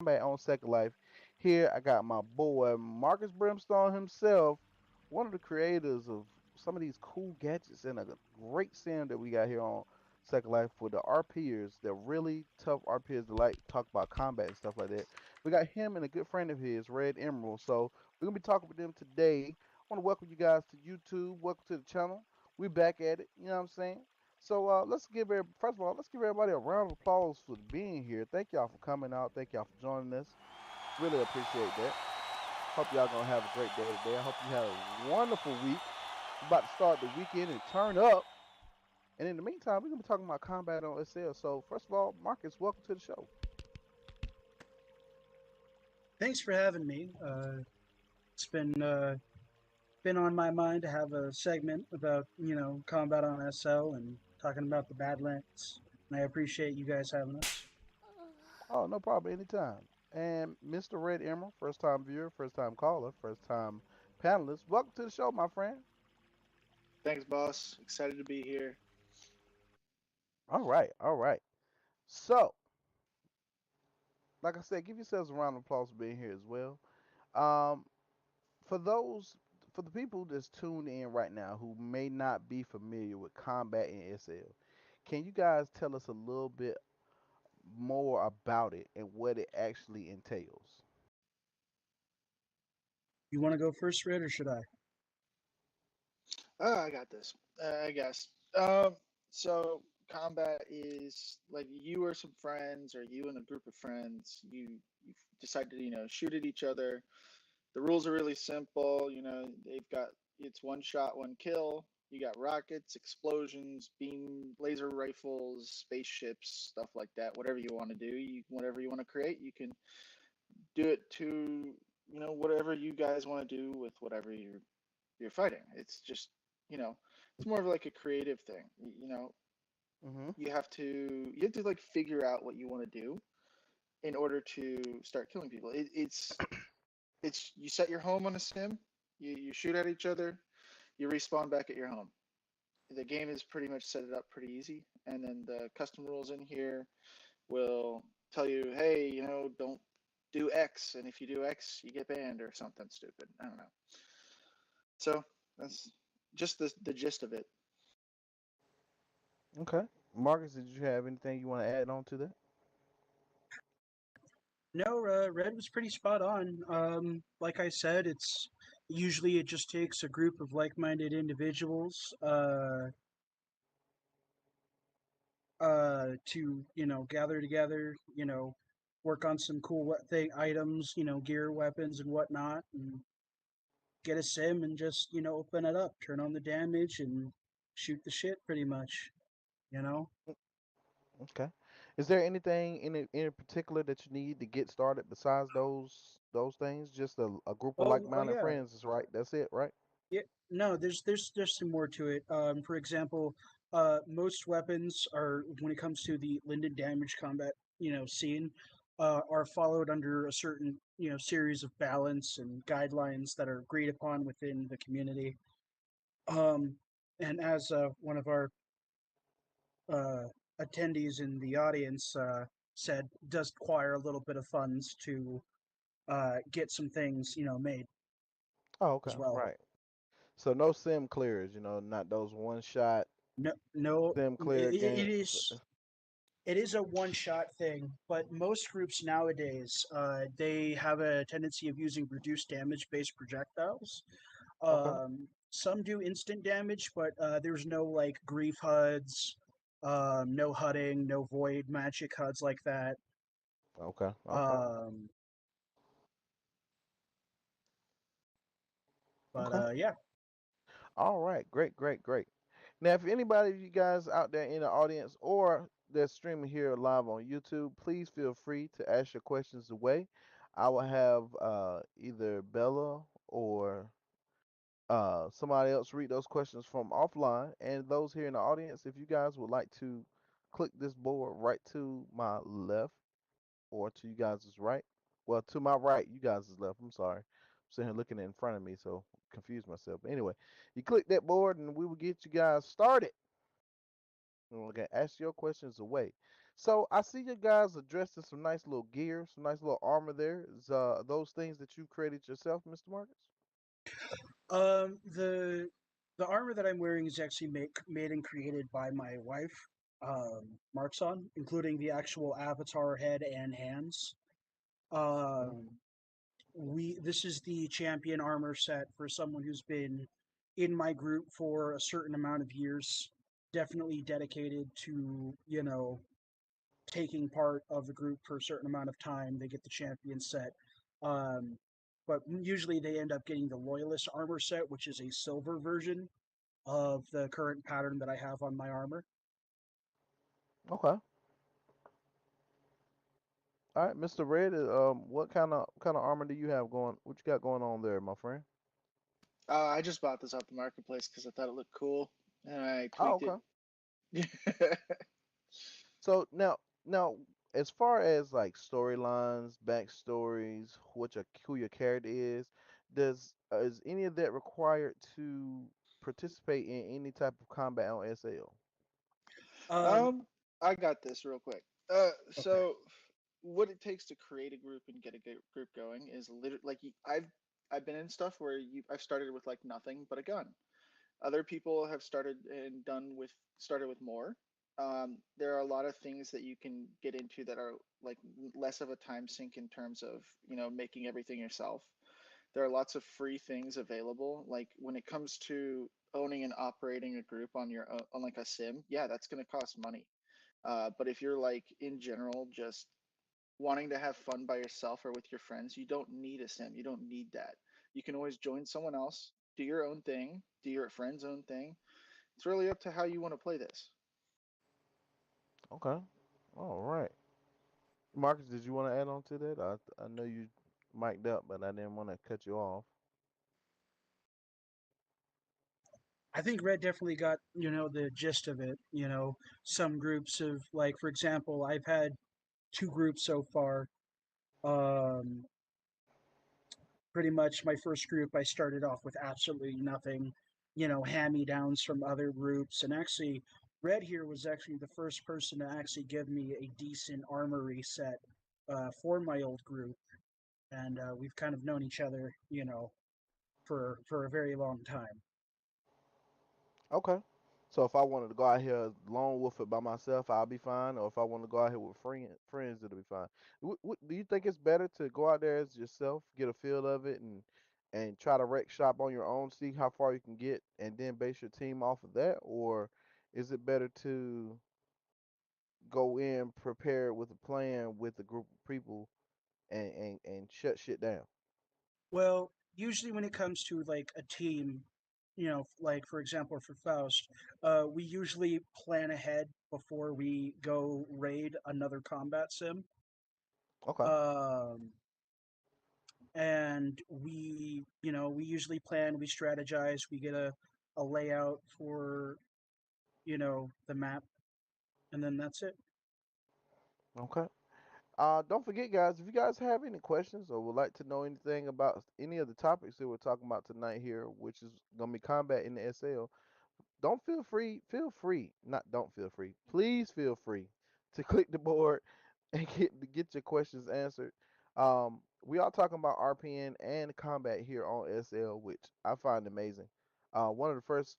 back on Second Life. Here I got my boy Marcus Brimstone himself, one of the creators of some of these cool gadgets and a great sim that we got here on Second Life for the RPers. They're really tough RPers that like talk about combat and stuff like that. We got him and a good friend of his, Red Emerald. So we're gonna be talking with them today. I want to welcome you guys to YouTube. Welcome to the channel. We're back at it. You know what I'm saying? So first of all, let's give everybody a round of applause for being here. Thank y'all for coming out. Thank y'all for joining us. Really appreciate that. Hope y'all gonna have a great day today. I hope you have a wonderful week. We're about to start the weekend and turn up. And in the meantime, we're gonna be talking about combat on SL. So first of all, Marcus, welcome to the show. Thanks for having me. It's been on my mind to have a segment about combat on SL and talking about the Badlands. And I appreciate you guys having us. Oh, no problem, anytime. And Mr. Red Emerald, first time viewer, first time caller, first time panelist. Welcome to the show, my friend. Thanks, boss. Excited to be here. All right, all right. So, like I said, give yourselves a round of applause for being here as well. Um, for those for the people that's tuned in right now who may not be familiar with combat in SL, can you guys tell us a little bit more about it and what it actually entails? You want to go first, Red, or should I? Oh, I got this. I guess. So combat is like you or some friends, or you and a group of friends. You decide to shoot at each other. The rules are really simple. They've got it's one shot, one kill. You got rockets, explosions, beam laser rifles, spaceships, stuff like that. Whatever you want to do, whatever you want to create, you can do it to whatever you guys want to do with whatever you're fighting. It's just you know it's more of like a creative thing. Mm-hmm. You have to like figure out what you want to do in order to start killing people. It's you set your home on a sim, you shoot at each other, you respawn back at your home. The game is pretty much set it up pretty easy, and then the custom rules in here will tell you, hey, don't do X, and if you do X, you get banned or something stupid. I don't know. So that's just the gist of it. Okay. Marcus, did you have anything you want to add on to that? No, Red was pretty spot on. Like I said, it just takes a group of like-minded individuals to gather together, work on some cool thing items, gear, weapons, and whatnot, and get a sim and just open it up, turn on the damage, and shoot the shit. Pretty much, you know. Okay. Is there anything in particular that you need to get started besides those things? Just a group of Oh like-minded yeah, friends is right. That's it, right? yeah. No, there's some more to it. For example, most weapons are when it comes to the Linden damage combat, scene, are followed under a certain series of balance and guidelines that are agreed upon within the community. Um, and as one of our uh, attendees in the audience said, does require a little bit of funds to get some things made Oh, okay. as well. Right. So no sim clears, not those one shot No, no, sim clear it, game. it is it is a one shot thing, but most groups nowadays they have a tendency of using reduced damage based projectiles. Okay. Some do instant damage, but there's no like grief HUDs, no HUDing, no void magic HUDs like that. Okay. Okay. Um, but Okay. yeah, All right. Great, great, great. Now, if anybody of you guys out there in the audience or that's streaming here live on YouTube, please feel free to ask your questions away. I will have either Bella or somebody else read those questions from offline. And those here in the audience, if you guys would like to click this board right to my left or to you guys' right, well, to my right, you guys' left. I'm sorry. I'm sitting here looking in front of me, so confused myself. But anyway, you click that board and we will get you guys started. Okay, ask your questions away. So I see you guys are dressed in some nice little gear, some nice little armor there. Is those things that you created yourself, Mr. Marcus? The armor that I'm wearing is actually made and created by my wife, Markson, including the actual avatar head and hands. Mhm. Um, we This is the champion armor set for someone who's been in my group for a certain amount of years, definitely dedicated to, taking part of the group for a certain amount of time. They get the champion set. Um, but usually they end up getting the loyalist armor set, which is a silver version of the current pattern that I have on my armor. Okay. All right, Mr. Red. What kind of armor do you have going? What you got going on there, my friend? I just bought this off the marketplace because I thought it looked cool, and I Oh, tweaked it. okay. So now, as far as like storylines, backstories, who your character is, does is any of that required to participate in any type of combat on SL? Um, Um, I got this real quick. okay. So what it takes to create a group and get a group going is literally like I've been in stuff where I've started with like nothing but a gun. Other people have started with more. There are a lot of things that you can get into that are like less of a time sink in terms of making everything yourself. There are lots of free things available. Like when it comes to owning and operating a group on your own, on like a sim, yeah, that's going to cost money. But if you're like in general just wanting to have fun by yourself or with your friends, you don't need a sim. You don't need that. You can always join someone else, do your own thing, do your friend's own thing. It's really up to how you want to play this. Okay. All right. Marcus, did you want to add on to that? I know you mic'd up, but I didn't want to cut you off. I think Red definitely got, the gist of it. Some groups of, like, for example, I've had two groups so far. Um, Pretty much my first group, I started off with absolutely nothing, hand me downs from other groups. And actually, Red here was actually the first person to actually give me a decent armory set for my old group. And we've kind of known each other, for a very long time. Okay. So if I wanted to go out here lone wolf it by myself, I'll be fine. Or if I want to go out here with friends, it'll be fine. Do you think it's better to go out there as yourself, get a feel of it, and try to wreck shop on your own, see how far you can get, and then base your team off of that? Or is it better to go in prepared with a plan with a group of people and shut shit down? Well, usually when it comes to like a team, like for example for Faust, we usually plan ahead before we go raid another combat sim. Okay. Um, and we usually plan, we strategize, we get a layout for, the map, and then that's it. Okay. Don't forget, guys, if you guys have any questions or would like to know anything about any of the topics that we're talking about tonight here, which is gonna be combat in the SL, don't feel free, please feel free to click the board and get your questions answered. We are talking about RPN and combat here on SL, which I find amazing. One of the first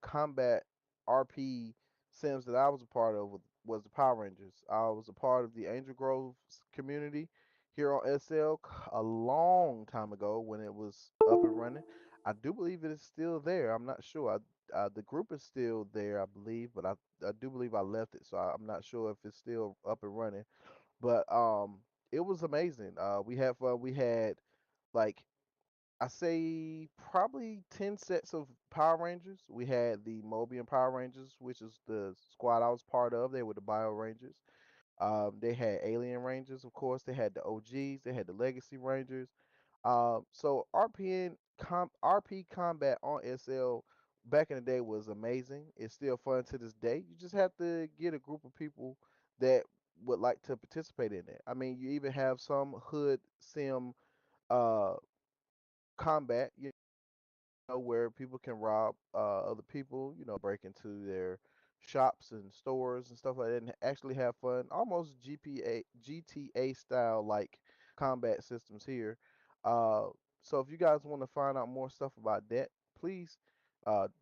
combat RP sims that I was a part of was the Power Rangers. I was a part of the Angel Grove community here on SL a long time ago when it was up and running. I do believe it is still there. I'm not sure. The group is still there, I believe, but I do believe I left it, so I'm not sure if it's still up and running. But it was amazing. We had fun. We had like I say probably 10 sets of Power Rangers. We had the Mobian Power Rangers, which is the squad I was part of. They were the Bio Rangers. They had Alien Rangers, of course. They had the OGs. They had the Legacy Rangers. So RP combat on SL back in the day was amazing. It's still fun to this day. You just have to get a group of people that would like to participate in it. I mean, you even have some hood sim uh combat, where people can rob other people, break into their shops and stores and stuff like that, and actually have fun. Almost GTA style like combat systems here. Uh, so if you guys want to find out more stuff about that, please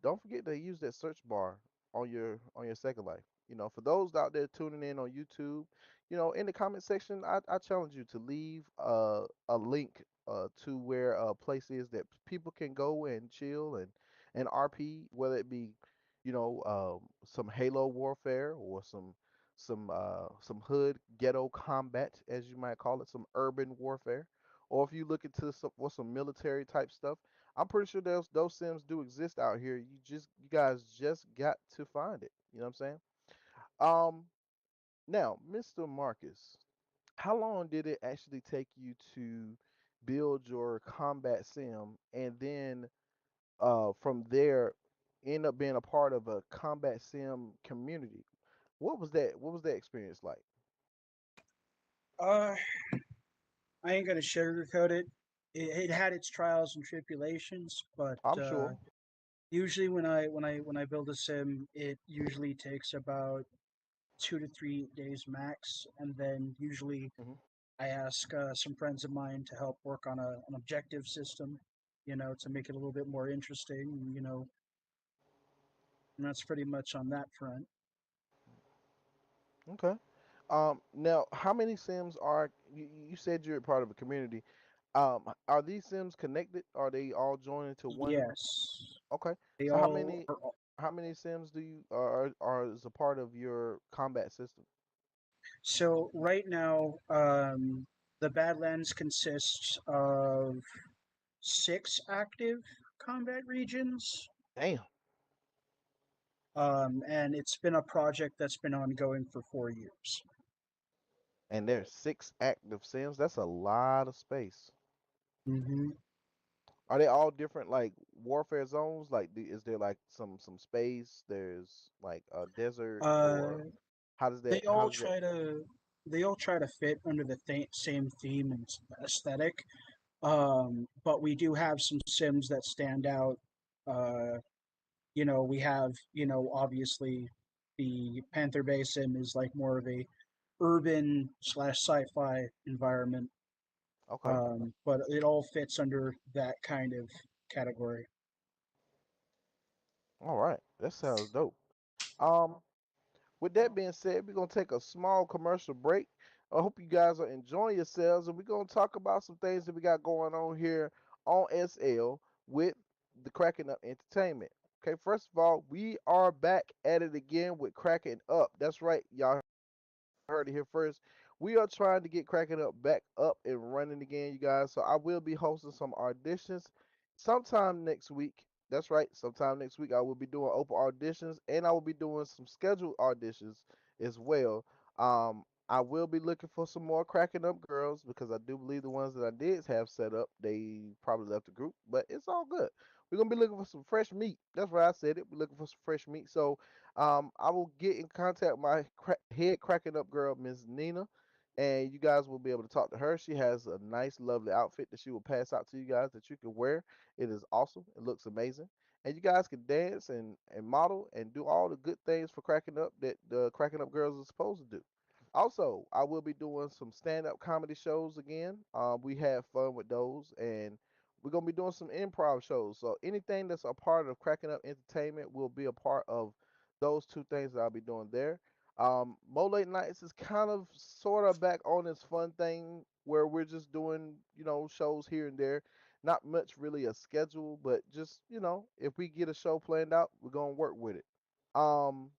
don't forget to use that search bar on your Second Life. You know, for those out there tuning in on YouTube, you know, in the comment section, I challenge you to leave a link to where a place is that people can go and chill and RP, whether it be, you know, some Halo warfare or some hood ghetto combat, as you might call it, some urban warfare, or if you look into some military type stuff. I'm pretty sure those sims do exist out here. You guys just got to find it. You know what I'm saying? Um, Now, Mr. Marcus, how long did it actually take you to build your combat sim, and then from there end up being a part of a combat sim community? What was that experience like? Uh, I ain't gonna sugarcoat it. It had its trials and tribulations, but I'm sure. usually when I build a sim, it usually takes about 2 to 3 days max, and then usually Hmm. I ask some friends of mine to help work on an objective system, to make it a little bit more interesting, and that's pretty much on that front. Okay. Now, how many sims are you said you're part of a community? Are these sims connected? Are they all joined into one? Yes, Okay. they So how all many are. how many sims do you are as a part of your combat system? So right now, the Badlands consists of 6 active combat regions, Damn. and it's been a project that's been ongoing for 4 years. And there's 6 active sims. That's a lot of space. Hmm. Are they all different like warfare zones? Like, is there like some space? There's like a desert, Uh, or how does they that how all does that? try to they all try to fit under the same theme and aesthetic. But we do have some sims that stand out. Uh, we have, obviously the Panther Bay sim is like more of a urban slash sci-fi environment. Okay. But it all fits under that kind of category. All right. That sounds dope. Um, with that being said, we're gonna take a small commercial break. I hope you guys are enjoying yourselves, and we're gonna talk about some things that we got going on here on SL with the Cracking Up Entertainment. Okay, first of all, we are back at it again with Cracking Up. That's right, y'all heard it here first. We are trying to get Cracking Up back up and running again, you guys. So I will be hosting some auditions sometime next week. That's right, sometime next week I will be doing open auditions, and I will be doing some scheduled auditions as well. I will be looking for some more Cracking Up girls because I do believe the ones that I did have set up, they probably left the group, but it's all good. We're gonna be looking for some fresh meat. That's why I said it. We're looking for some fresh meat. So I will get in contact with my head cracking up girl, Miss Nina, and you guys will be able to talk to her. She has a nice, lovely outfit that she will pass out to you guys that you can wear. It is awesome. It looks amazing. And you guys can dance and model and do all the good things for cracking up that the cracking up girls are supposed to do. Also, I will be doing some stand-up comedy shows again. We have fun with those, and we're gonna be doing some improv shows. So anything that's a part of Cracking Up Entertainment will be a part of those two things that I'll be doing there. Mo Late Nights is kind of sort of back on its fun thing where we're just doing, you know, shows here and there. Not much really a schedule, but just, you know, if we get a show planned out, we're gonna work with it. Um,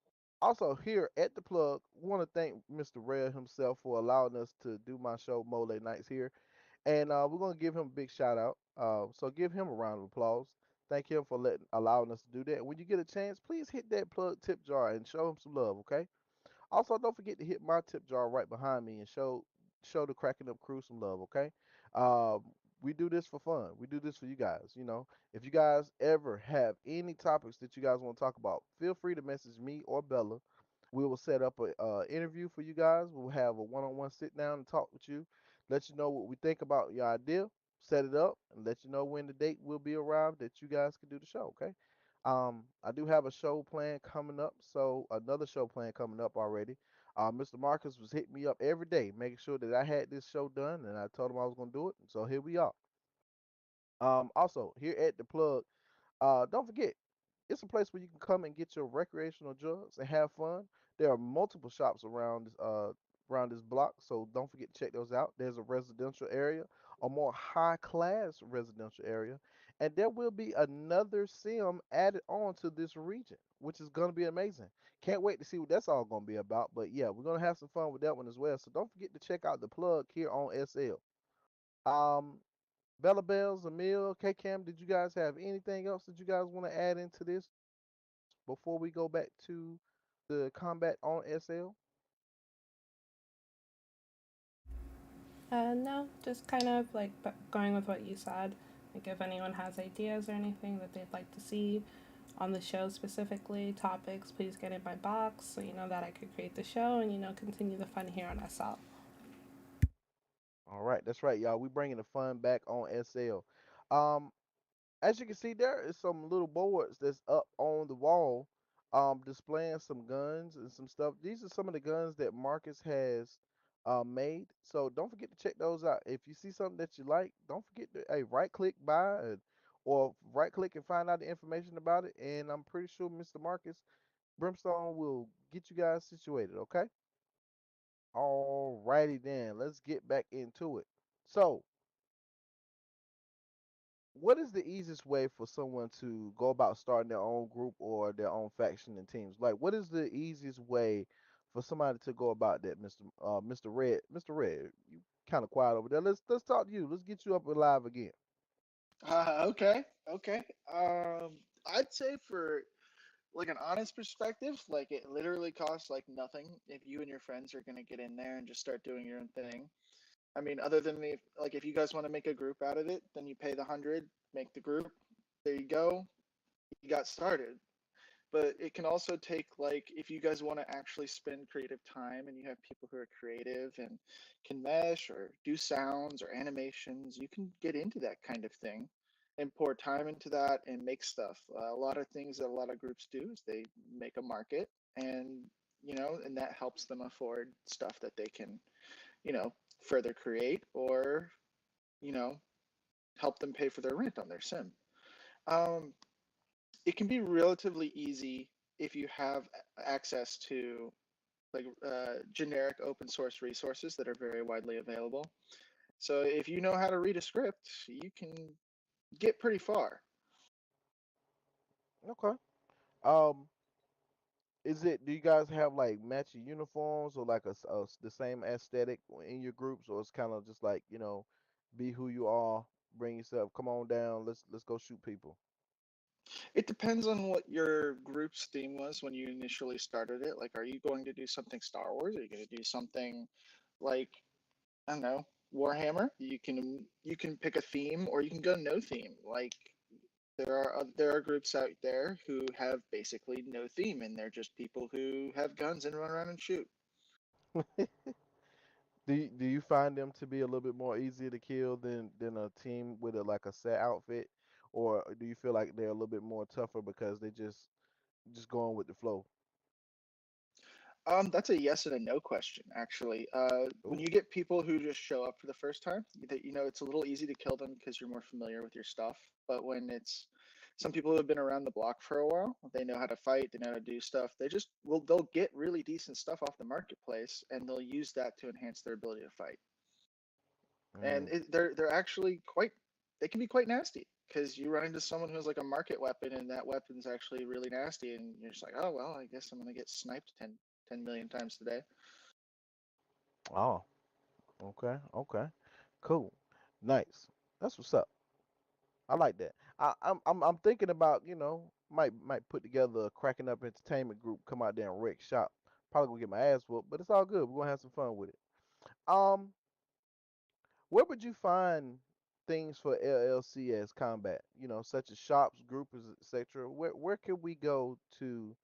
Also here at the plug, want to thank Mr. Red himself for allowing us to do my show Mo Late Nights here, and we're gonna give him a big shout out. So give him a round of applause. Thank him for allowing us to do that. When you get a chance, please hit that plug tip jar and show him some love, okay? Also, don't forget to hit my tip jar right behind me and show the Cracking Up crew some love, okay? Um, we do this for fun. We do this for you guys. You know, if you guys ever have any topics that you guys want to talk about, feel free to message me or Bella. We will set up a interview for you guys. We'll have a one-on-one sit down and talk with you, let you know what we think about your idea, set it up, and let you know when the date will be arrived that you guys can do the show. Okay. I do have a show plan coming up, so another show plan coming up already. Mr. Marcus was hitting me up every day, making sure that I had this show done, and I told him I was going to do it. So here we are. Also, here at the plug, don't forget, it's a place where you can come and get your recreational drugs and have fun. There are multiple shops around this block, so don't forget to check those out. There's a residential area, a more high class residential area, and there will be another sim added on to this region, which is gonna be amazing. Can't wait to see what that's all gonna be about. But yeah, we're gonna have some fun with that one as well. So don't forget to check out the plug here on SL. Um, Bella Bells, Emil, K Cam, did you guys have anything else that you guys want to add into this before we go back to the combat on SL? No, just kind of like going with what you said. Like if anyone has ideas or anything that they'd like to see on the show specifically, topics, please get in my box so you know that I could create the show and continue the fun here on SL. All right, that's right, y'all. We bringing the fun back on SL. Um, as you can see, there is some little boards that's up on the wall, displaying some guns and some stuff. These are some of the guns that Marcus has made. So don't forget to check those out. If you see something that you like, don't forget to right click buy or right click and find out the information about it. And I'm pretty sure Mr. Marcus Brimstone will get you guys situated. Okay. All righty then. Let's get back into it. So what is the easiest way for someone to go about starting their own group or their own faction and teams? Like, what is the easiest way for somebody to go about that, Mr. Red? Mr. Red, you kind of quiet over there. Let's talk to you. Let's get you up and live again. Okay, okay. I'd say for like an honest perspective, like it literally costs like nothing if you and your friends are gonna get in there and just start doing your own thing. I mean, other than the like, if you guys want to make a group out of it, then you pay the 100, make the group. There you go. You got started. But it can also take like if you guys want to actually spend creative time and you have people who are creative and can mesh or do sounds or animations, you can get into that kind of thing and pour time into that and make stuff. A lot of things that a lot of groups do is they make a market, and and that helps them afford stuff that they can you know further create, or you know help them pay for their rent on their sim. um, it can be relatively easy if you have access to like generic open source resources that are very widely available. So if you know how to read a script, you can get pretty far. Okay. Um, do you guys have like matching uniforms or like the same aesthetic in your groups, or it's kind of just like, be who you are, bring yourself, come on down, let's go shoot people. It depends on what your group's theme was when you initially started it. Like, are you going to do something Star Wars? Are you going to do something like, I don't know, Warhammer? You can pick a theme, or you can go no theme. Like, there are groups out there who have basically no theme, and they're just people who have guns and run around and shoot. Do you find them to be a little bit more easier to kill than a team with a like a set outfit, or do you feel like they're a little bit more tougher because they just going with the flow? That's a yes and a no question, actually. When Ooh. you get people who just show up for the first time, that it's a little easy to kill them because you're more familiar with your stuff. But when it's some people who have been around the block for a while, they know how to fight, they know how to do stuff. They'll get really decent stuff off the marketplace, and they'll use that to enhance their ability to fight. And Mm. they're actually quite they can be quite nasty because you run into someone who has like a market weapon, and that weapon's actually really nasty, and you're just like, oh well, I guess I'm gonna get sniped 10 million times today. Oh, okay, okay, cool, nice. That's what's up. I like that. I'm thinking about might put together a cracking up entertainment group, come out there and wreck shop. Probably gonna get my ass whooped, but it's all good. We're gonna have some fun with it. Um, where would you find things for LLCS combat? Such as shops, groups, etc. Where can we go to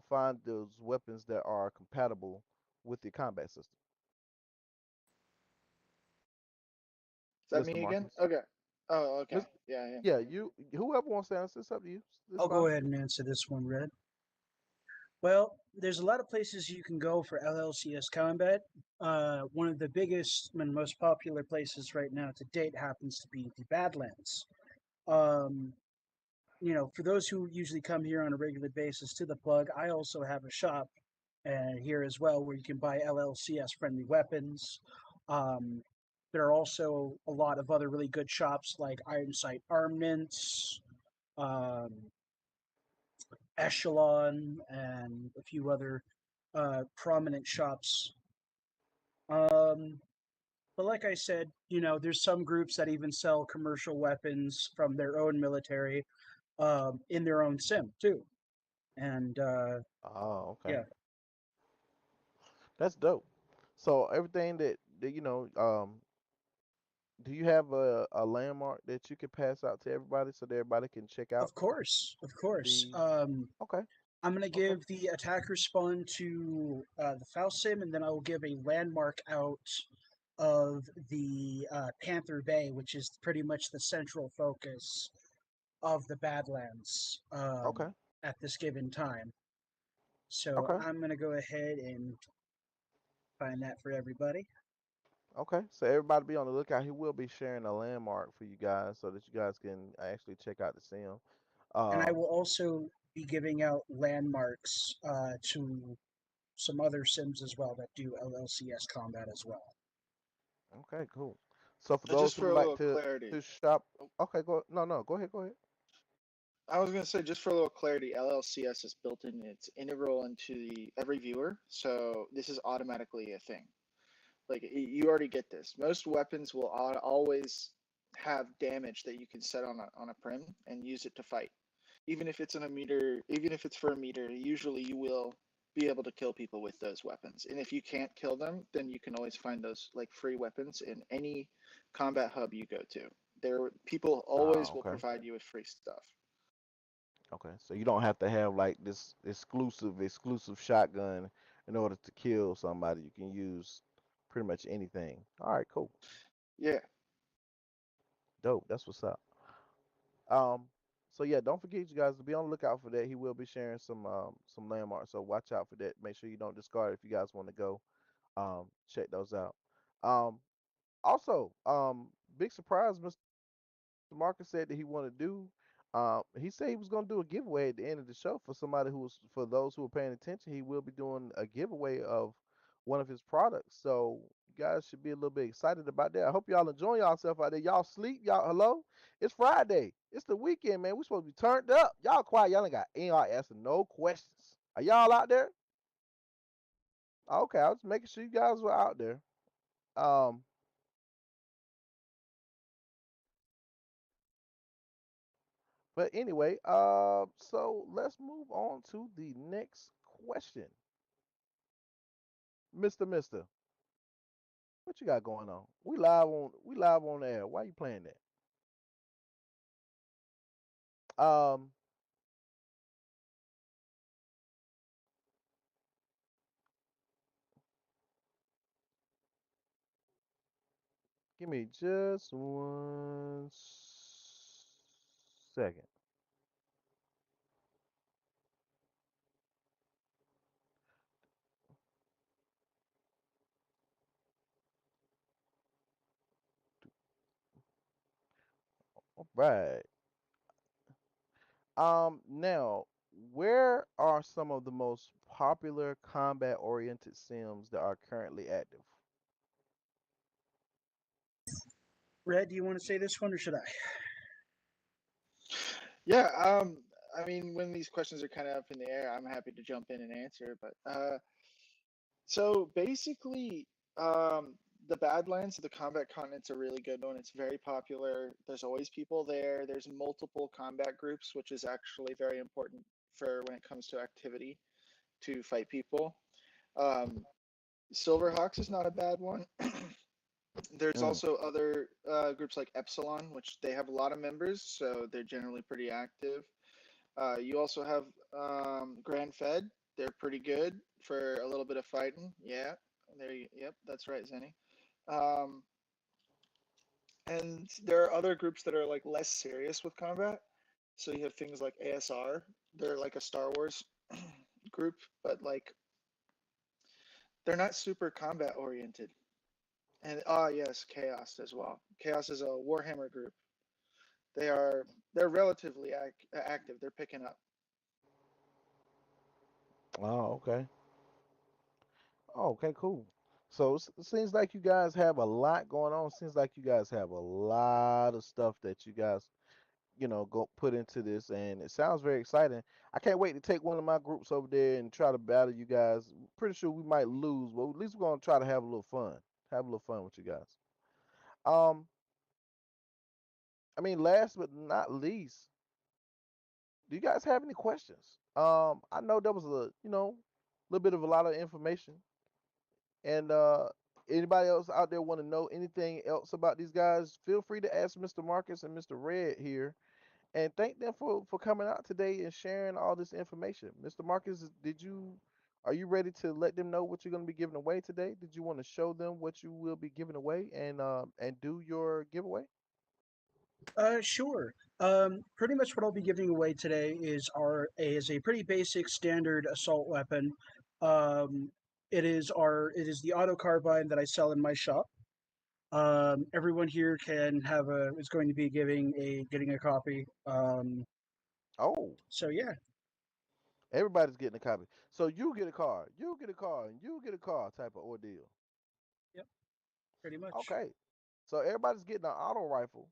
find those weapons that are compatible with the combat system, Is that Mister me again? Marcus? Okay. Oh, okay. Mis- Yeah, yeah. yeah, you whoever wants to answer, it's up to you. It's I'll go fine. ahead and answer this one, Red. Well, there's a lot of places you can go for LLCS combat. One of the biggest and most popular places right now to date happens to be the Badlands. Um, for those who usually come here on a regular basis to the plug, I also have a shop here as well where you can buy LLCS friendly weapons. Um, there are also a lot of other really good shops like Iron Sight Armaments, um, Echelon, and a few other prominent shops. Um, but like I said, there's some groups that even sell commercial weapons from their own military in their own sim too. And Oh, okay. yeah, That's dope. So everything that do you have a landmark that you could pass out to everybody so that everybody can check out of course, of course. the okay, I'm going to okay. give the attacker spawn to the Faust sim, and then I will give a landmark out of the Panther Bay, which is pretty much the central focus of the Badlands Okay. at this given time. So Okay. I'm going to go ahead and find that for everybody. Okay. So everybody be on the lookout. He will be sharing a landmark for you guys so that you guys can actually check out the sim. And I Um, will also be giving out landmarks to some other sims as well that do LLCS combat as well. okay, cool. So for those Just who for would a like little clarity. to shop, Oh, okay, go no no go ahead, go ahead. I was gonna say, just for a little clarity, LLCS is built in, it's integral into the every viewer, so this is automatically a thing. Like you already get this. Most weapons will always have damage that you can set on a prim and use it to fight. Even if it's in a meter, even if it's for a meter, usually you will be able to kill people with those weapons. And if you can't kill them, then you can always find those like free weapons in any combat hub you go to. There, people always Oh, will okay. provide you with free stuff. Okay. So you don't have to have like this exclusive shotgun in order to kill somebody. You can use pretty much anything. All right, cool. Yeah. Dope. That's what's up. Um, so yeah, don't forget you guys to be on the lookout for that. He will be sharing some landmarks. So watch out for that. Make sure you don't discard it if you guys want to go check those out. Um, also, big surprise, Mr. Marcus said that he wanted to do. He said he was going to do a giveaway at the end of the show for somebody who was for those who are paying attention. He will be doing a giveaway of one of his products. So you guys should be a little bit excited about that. I hope y'all enjoying yourself out there. Y'all sleep. Y'all hello. It's Friday. It's the weekend, man. We supposed to be turned up. Y'all quiet. Y'all ain't got asking no questions. Are y'all out there? Okay, I was making sure you guys were out there. Um, but anyway, so let's move on to the next question. Mister, what you got going on? We live on the air. Why you playing that? Give me just 1 second. All right. Now, where are some of the most popular combat-oriented sims that are currently active? Red, do you want to say this one or should I? Yeah, I mean, when these questions are kind of up in the air, I'm happy to jump in and answer. But so basically, the Badlands, the combat continent's a really good one. It's very popular. There's always people there. There's multiple combat groups, which is actually very important for when it comes to activity to fight people. Um, Silverhawks is not a bad one. There's Mm, also other groups like Epsilon, which they have a lot of members, so they're generally pretty active. You also have Grand Fed. They're pretty good for a little bit of fighting. Yeah, there you. Yep, that's right, Zenny. Um, And there are other groups that are like less serious with combat. So you have things like ASR. They're like a Star Wars group, but like they're not super combat oriented. And yes, Chaos as well. Chaos is a Warhammer group. They are they're relatively active. They're picking up. Oh, okay. Oh, okay, cool. So it seems like you guys have a lot going on. Seems like you guys have a lot of stuff that you guys, go put into this, and it sounds very exciting. I can't wait to take one of my groups over there and try to battle you guys. Pretty sure we might lose, but at least we're gonna try to have a little fun. Have a little fun with you guys. Um, I mean, last but not least, do you guys have any questions? I know there was little bit of a lot of information. And anybody else out there want to know anything else about these guys? Feel free to ask Mr. Marcus and Mr. Red here, and thank them for coming out today and sharing all this information. Mr. Marcus, are you ready to let them know what you're going to be giving away today? Did you want to show them what you will be giving away and do your giveaway? Sure. Pretty much what I'll be giving away today is a pretty basic standard assault weapon. Um, it is the auto carbine that I sell in my shop. Everyone here can have a is going to be getting a copy. Oh, So yeah, everybody's getting a copy. So you get a car, you get a car, and you get a car type of ordeal. yep, pretty much. Okay. So everybody's getting an auto rifle,